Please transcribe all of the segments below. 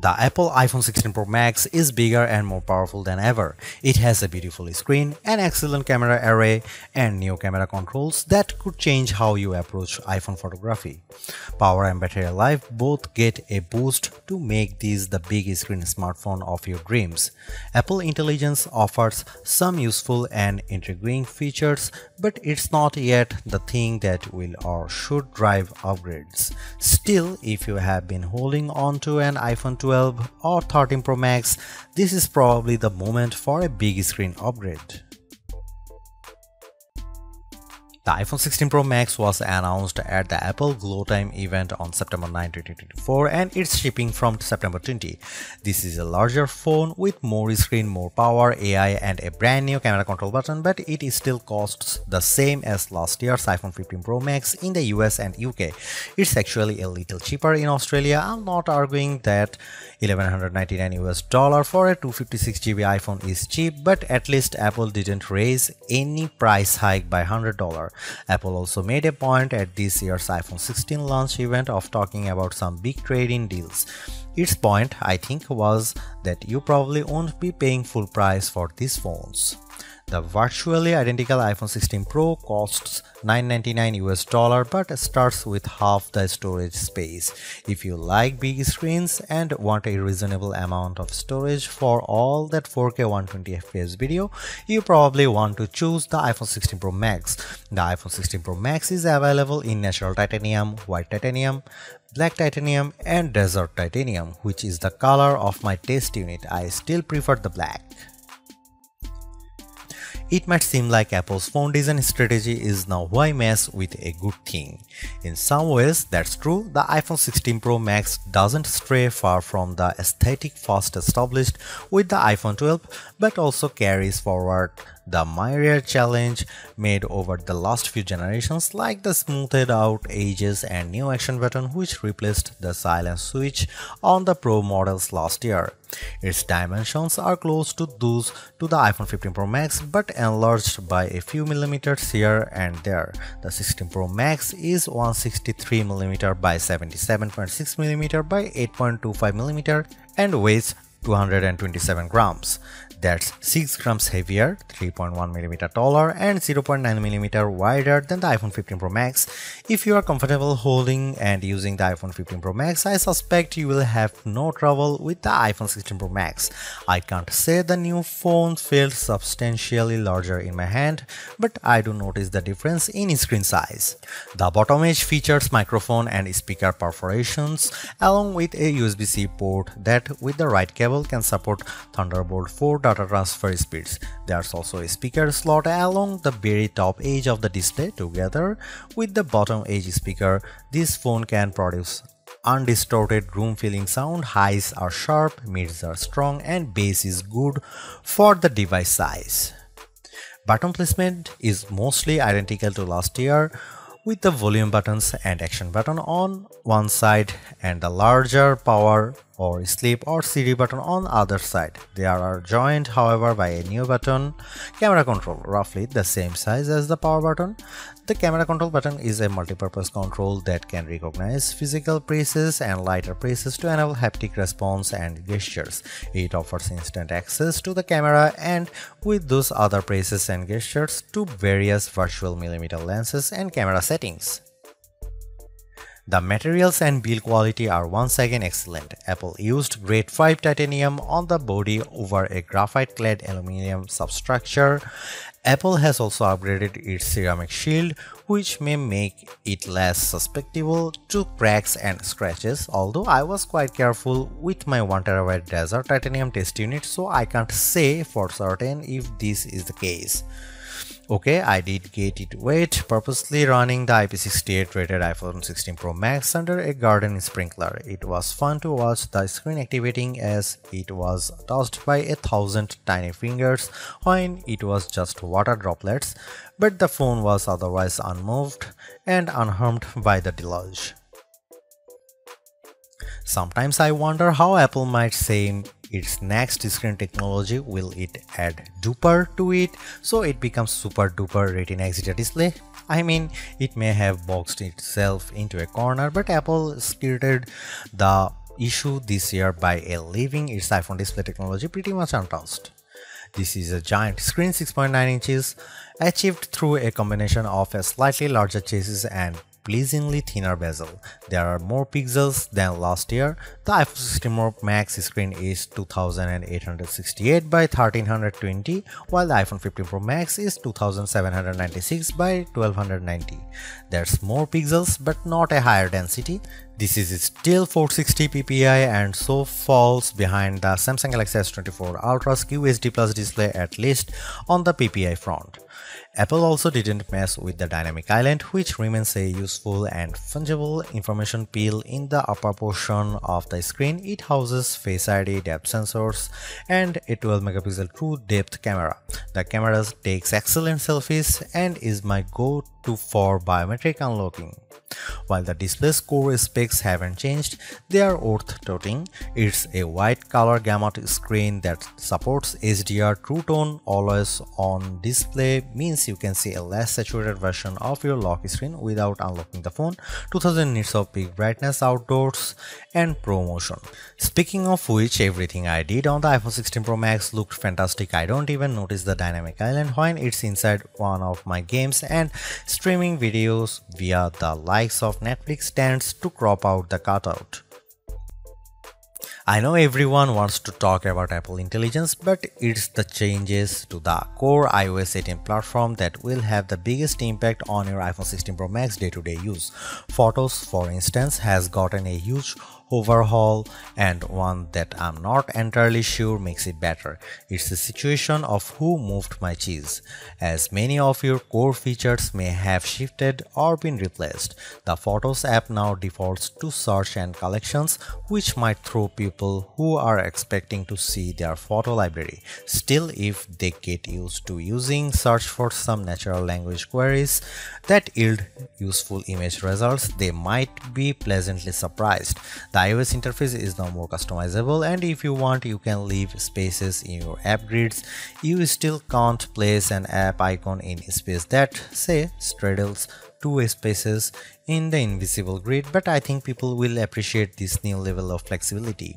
The Apple iPhone 16 Pro Max is bigger and more powerful than ever. It has a beautiful screen, an excellent camera array, and new camera controls that could change how you approach iPhone photography. Power and battery life both get a boost to make this the big screen smartphone of your dreams. Apple Intelligence offers some useful and intriguing features, but it's not yet the thing that will or should drive upgrades. Still, if you have been holding on to an iPhone 12 or 13 Pro Max, this is probably the moment for a big screen upgrade. The iPhone 16 Pro Max was announced at the Apple Glow Time event on September 9, 2024 and it's shipping from September 20. This is a larger phone with more screen, more power, AI and a brand new camera control button, but it still costs the same as last year's iPhone 15 Pro Max in the US and UK. It's actually a little cheaper in Australia. I'm not arguing that $1,199 for a 256GB iPhone is cheap, but at least Apple didn't raise any price hike by $100. Apple also made a point at this year's iPhone 16 launch event of talking about some big trade-in deals. Its point, I think, was that you probably won't be paying full price for these phones. The virtually identical iPhone 16 Pro costs $999 but starts with half the storage space. If you like big screens and want a reasonable amount of storage for all that 4K 120fps video, you probably want to choose the iPhone 16 Pro Max. The iPhone 16 Pro Max is available in natural titanium, white titanium, black titanium and desert titanium, which is the color of my test unit. I still prefer the black. It might seem like Apple's phone design strategy is now why mess with a good thing. In some ways, that's true. The iPhone 16 Pro Max doesn't stray far from the aesthetic first established with the iPhone 12, but also carries forward the myriad challenge made over the last few generations, like the smoothed out edges and new action button which replaced the silent switch on the Pro models last year. Its dimensions are close to those to the iPhone 15 Pro Max but enlarged by a few millimeters here and there. The 16 Pro Max is 163mm by 77.6mm by 8.25mm and weighs 227 grams. That's 6 grams heavier, 3.1mm taller and 0.9mm wider than the iPhone 15 Pro Max. If you are comfortable holding and using the iPhone 15 Pro Max, I suspect you will have no trouble with the iPhone 16 Pro Max. I can't say the new phone felt substantially larger in my hand, but I do notice the difference in screen size. The bottom edge features microphone and speaker perforations along with a USB-C port that with the right cable can support Thunderbolt 4 data transfer speeds. There's also a speaker slot along the very top edge of the display. Together with the bottom edge speaker, this phone can produce undistorted room-filling sound. Highs are sharp, mids are strong and bass is good for the device size. Button placement is mostly identical to last year, with the volume buttons and action button on one side and the larger power or sleep or Siri button on other side. They are joined, however, by a new button, camera control, roughly the same size as the power button. The camera control button is a multi-purpose control that can recognize physical presses and lighter presses to enable haptic response and gestures. It offers instant access to the camera and with those other presses and gestures to various virtual millimeter lenses and camera settings. The materials and build quality are once again excellent. Apple used grade 5 titanium on the body over a graphite-clad aluminum substructure. Apple has also upgraded its ceramic shield, which may make it less susceptible to cracks and scratches, although I was quite careful with my 1TB desert titanium test unit, so I can't say for certain if this is the case. Okay, I did get it wet, purposely running the IP68 rated iPhone 16 Pro Max under a garden sprinkler. It was fun to watch the screen activating as it was touched by 1,000 tiny fingers when it was just water droplets, but the phone was otherwise unmoved and unharmed by the deluge. Sometimes I wonder how Apple might say its next screen technology. Will it add duper to it so it becomes super duper Retina XDR display? I mean, it may have boxed itself into a corner, but Apple skirted the issue this year by leaving its iPhone display technology pretty much untouched. This is a giant screen 6.9 inches, achieved through a combination of a slightly larger chassis and pleasingly thinner bezel. There are more pixels than last year. The iPhone 16 Pro Max screen is 2868 by 1320, while the iPhone 15 Pro Max is 2796 by 1290. There's more pixels but not a higher density. This is still 460 ppi and so falls behind the Samsung Galaxy S24 Ultra's QHD Plus display, at least on the ppi front. Apple also didn't mess with the dynamic island, which remains a useful and fungible information peel in the upper portion of the screen. It houses Face ID, depth sensors, and a 12 megapixel true depth camera. The camera takes excellent selfies and is my go-to for biometric unlocking. While the display's core specs haven't changed, they are worth noting. It's a white color gamut screen that supports HDR. True Tone always on display means you can see a less saturated version of your lock screen without unlocking the phone. 2000 nits of peak brightness outdoors, and Pro Motion. Speaking of which, everything I did on the iPhone 16 Pro Max looked fantastic. I don't even notice the dynamic island when it's inside one of my games, and streaming videos via the likes of Netflix tends to crop out the cutout. I know everyone wants to talk about Apple Intelligence, but it's the changes to the core iOS 18 platform that will have the biggest impact on your iPhone 16 Pro Max day-to-day use. Photos, for instance, has gotten a huge overhaul, and one that I'm not entirely sure makes it better. It's a situation of who moved my cheese, as many of your core features may have shifted or been replaced. The Photos app now defaults to search and collections, which might throw people who are expecting to see their photo library. Still, if they get used to using search for some natural language queries that yield useful image results, they might be pleasantly surprised. The iOS interface is now more customizable, and if you want, you can leave spaces in your app grids. You still can't place an app icon in a space that, say, straddles two spaces in the invisible grid, but I think people will appreciate this new level of flexibility.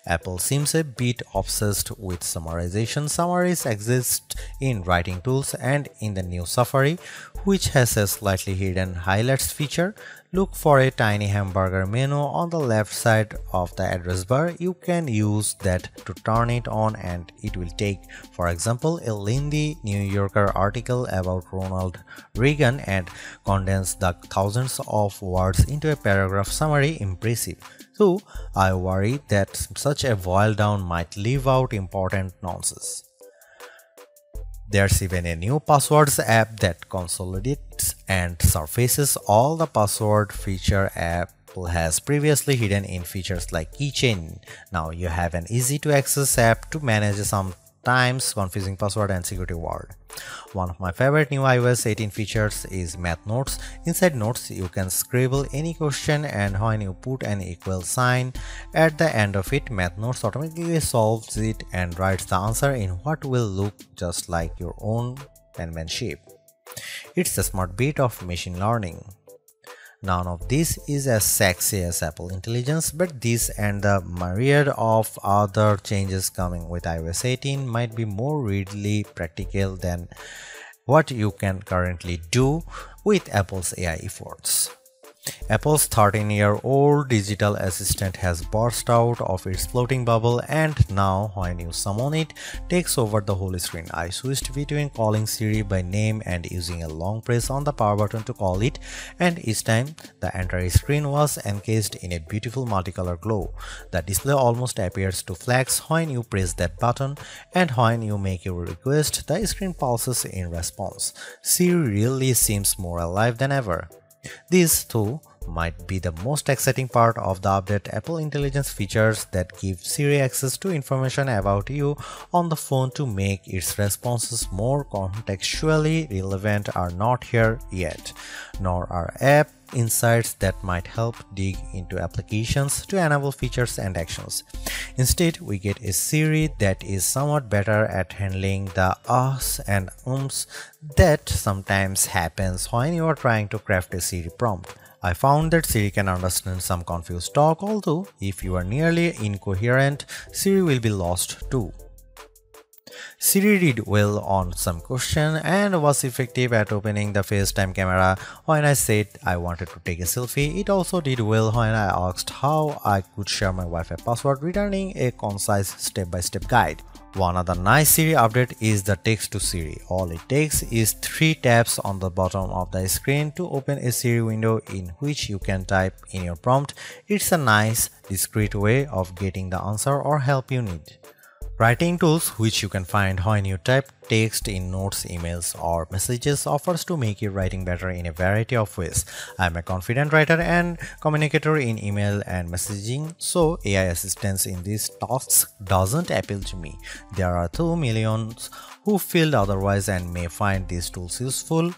Apple seems a bit obsessed with summarization. Summaries exist in writing tools and in the new Safari, which has a slightly hidden highlights feature. Look for a tiny hamburger menu on the left side of the address bar. You can use that to turn it on, and it will take, for example, a lengthy New Yorker article about Ronald Reagan and condense the thousands of words into a paragraph summary. Impressive. So I worry that such a boil down might leave out important nonsense. There's even a new passwords app that consolidates and surfaces all the password feature Apple has previously hidden in features like keychain. Now you have an easy to access app to manage sometimes confusing password and security word. One of my favorite new iOS 18 features is Math Notes. Inside Notes, you can scribble any question, and when you put an equal sign at the end of it, Math Notes automatically solves it and writes the answer in what will look just like your own penmanship. It's a smart bit of machine learning. None of this is as sexy as Apple Intelligence, but this and the myriad of other changes coming with iOS 18 might be more readily practical than what you can currently do with Apple's AI efforts. Apple's 13-year-old digital assistant has burst out of its floating bubble, and now when you summon it, takes over the whole screen. I switched between calling Siri by name and using a long press on the power button to call it, and each time the entire screen was encased in a beautiful multicolor glow. The display almost appears to flash when you press that button, and when you make your request, the screen pulses in response. Siri really seems more alive than ever. This, too, might be the most exciting part of the update. Apple Intelligence features that give Siri access to information about you on the phone to make its responses more contextually relevant are not here yet, nor are app insights that might help dig into applications to enable features and actions. Instead, we get a Siri that is somewhat better at handling the ahs and ums that sometimes happens when you are trying to craft a Siri prompt. I found that Siri can understand some confused talk, although if you are nearly incoherent, Siri will be lost too. Siri did well on some question and was effective at opening the FaceTime camera when I said I wanted to take a selfie. It also did well when I asked how I could share my Wi-Fi password, returning a concise step-by-step guide. One other nice Siri update is the text to Siri. All it takes is 3 taps on the bottom of the screen to open a Siri window in which you can type in your prompt. It's a nice, discreet way of getting the answer or help you need. Writing tools, which you can find when you type text in notes, emails, or messages, offers to make your writing better in a variety of ways. I'm a confident writer and communicator in email and messaging, so AI assistance in these tasks doesn't appeal to me. There are 2 millions who feel otherwise and may find these tools useful.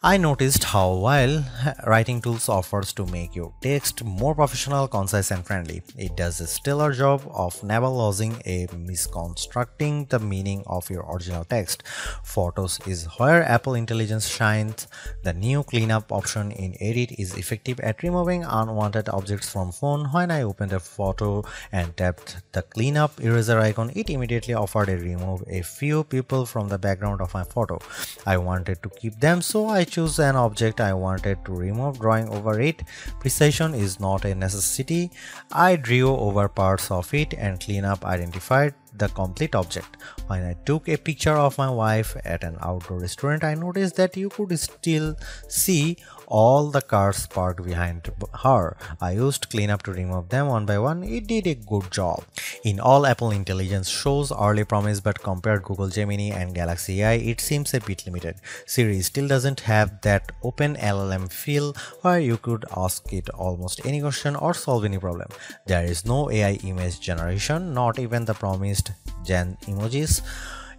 I noticed how while writing tools offers to make your text more professional, concise and friendly, it does a stellar job of never losing a misconstructing the meaning of your original text. Photos is where Apple Intelligence shines. The new cleanup option in Edit is effective at removing unwanted objects from phone. When I opened a photo and tapped the cleanup eraser icon, it immediately offered to remove a few people from the background of my photo. I wanted to keep them, so I choose an object I wanted to remove, drawing over it. Precision is not a necessity. I drew over parts of it and cleanup identified the complete object. When I took a picture of my wife at an outdoor restaurant, I noticed that you could still see all the cars parked behind her. I used cleanup to remove them one by one. It did a good job. In all, Apple Intelligence shows early promise, but compared Google Gemini and Galaxy AI, it seems a bit limited. Siri still doesn't have that open LLM feel where you could ask it almost any question or solve any problem. There is no AI image generation, not even the promised Gen emojis.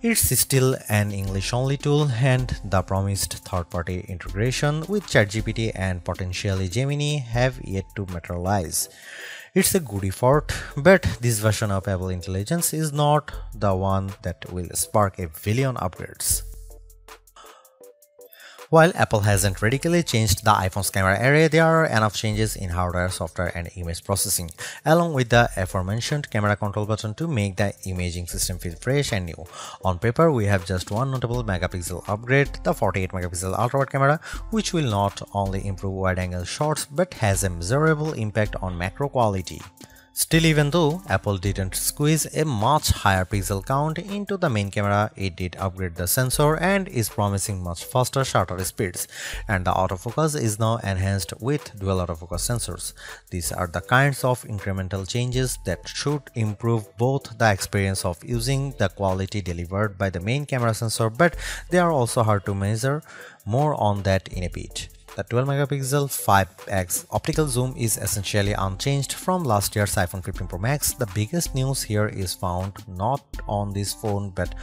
It's still an English-only tool, and the promised third-party integration with ChatGPT and potentially Gemini have yet to materialize. It's a good effort, but this version of Apple Intelligence is not the one that will spark a billion upgrades. While Apple hasn't radically changed the iPhone's camera array, there are enough changes in hardware, software, and image processing, along with the aforementioned camera control button to make the imaging system feel fresh and new. On paper, we have just one notable megapixel upgrade, the 48 megapixel ultra-wide camera, which will not only improve wide-angle shots but has a measurable impact on macro quality. Still, even though Apple didn't squeeze a much higher pixel count into the main camera, it did upgrade the sensor and is promising much faster shutter speeds, and the autofocus is now enhanced with dual autofocus sensors. These are the kinds of incremental changes that should improve both the experience of using the quality delivered by the main camera sensor, but they are also hard to measure. More on that in a bit. The 12 megapixel 5x optical zoom is essentially unchanged from last year's iPhone 15 Pro Max. The biggest news here is found not on this phone but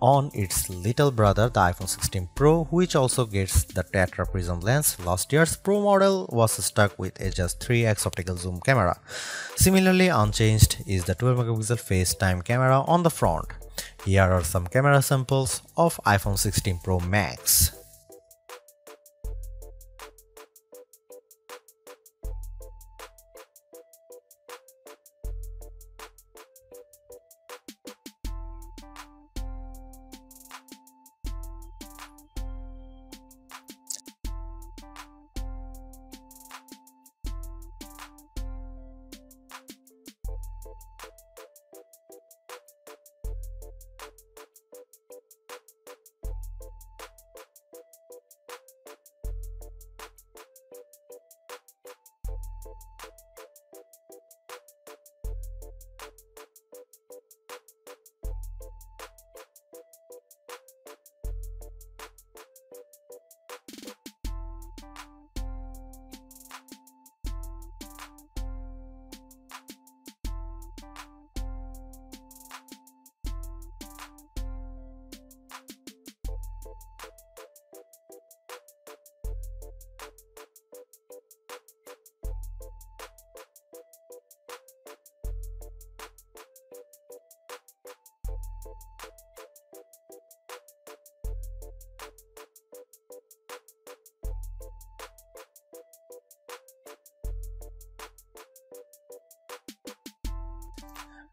on its little brother, the iPhone 16 Pro, which also gets the tetra prism lens. Last year's Pro model was stuck with a just 3x optical zoom camera. Similarly unchanged is the 12 megapixel FaceTime camera on the front. Here are some camera samples of iPhone 16 Pro Max.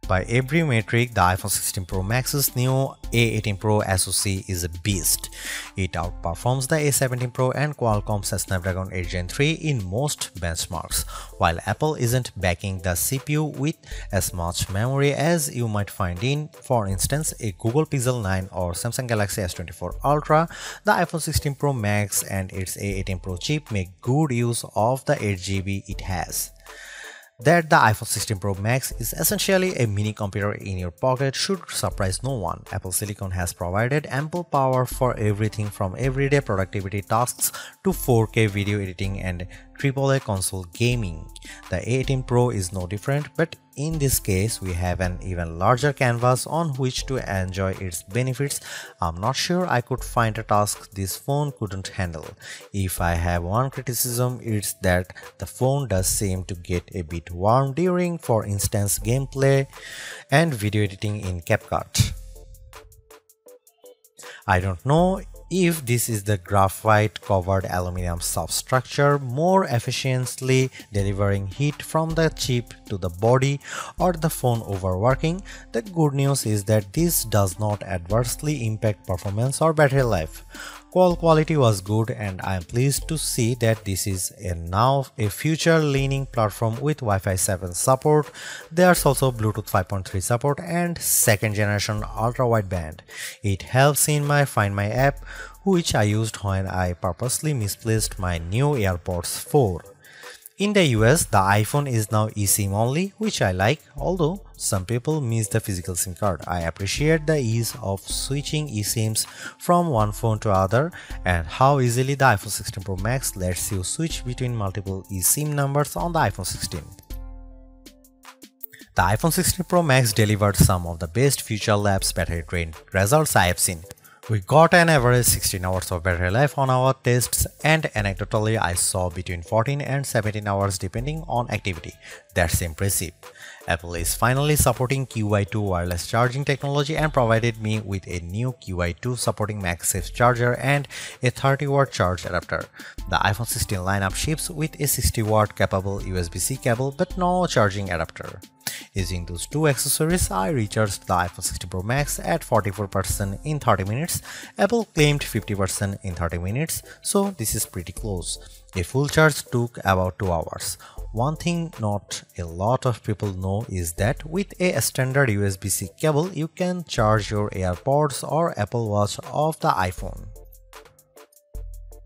By every metric, the iPhone 16 Pro Max's new A18 Pro SoC is a beast. It outperforms the A17 Pro and Qualcomm's Snapdragon 8 Gen 3 in most benchmarks, while Apple isn't backing the CPU with as much memory as you might find in, for instance, a Google Pixel 9 or Samsung Galaxy S24 Ultra. The iPhone 16 Pro Max and its A18 Pro chip make good use of the 8GB it has. That the iPhone 16 Pro Max is essentially a mini computer in your pocket should surprise no one. Apple Silicon has provided ample power for everything from everyday productivity tasks to 4K video editing and AAA console gaming. The A18 Pro is no different, but in this case we have an even larger canvas on which to enjoy its benefits. I'm not sure I could find a task this phone couldn't handle. If I have one criticism, it's that the phone does seem to get a bit warm during, for instance, gameplay and video editing in CapCut. I don't know if this is the graphite covered aluminum substructure more efficiently delivering heat from the chip to the body or the phone overworking. The good news is that this does not adversely impact performance or battery life. Call quality was good, and I am pleased to see that this is now a future-leaning platform with Wi-Fi 7 support. There's also Bluetooth 5.3 support and second-generation ultra-wideband. It helps in my Find My app, which I used when I purposely misplaced my new AirPods 4. In the US, the iPhone is now eSIM only, which I like, although some people miss the physical SIM card. I appreciate the ease of switching eSIMs from one phone to other and how easily the iPhone 16 Pro Max lets you switch between multiple eSIM numbers on the iPhone 16. The iPhone 16 Pro Max delivered some of the best Future Labs battery drain results I have seen. We got an average 16 hours of battery life on our tests, and anecdotally I saw between 14 and 17 hours depending on activity. That's impressive. Apple is finally supporting QI2 wireless charging technology and provided me with a new QI2 supporting MagSafe charger and a 30-watt charge adapter. The iPhone 16 lineup ships with a 60-watt capable USB-C cable but no charging adapter. Using those two accessories, I recharged the iPhone 16 Pro Max at 44% in 30 minutes. Apple claimed 50% in 30 minutes, so this is pretty close. A full charge took about 2 hours. One thing not a lot of people know is that with a standard USB-C cable, you can charge your AirPods or Apple Watch off the iPhone.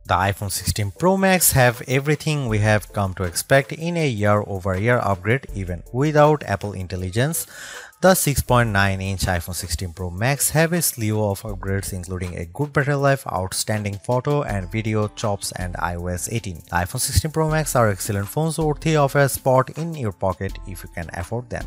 The iPhone 16 Pro Max have everything we have come to expect in a year-over-year upgrade even without Apple Intelligence. The 6.9-inch iPhone 16 Pro Max have a slew of upgrades including a good battery life, outstanding photo and video chops and iOS 18. The iPhone 16 Pro Max are excellent phones worthy of a spot in your pocket if you can afford them.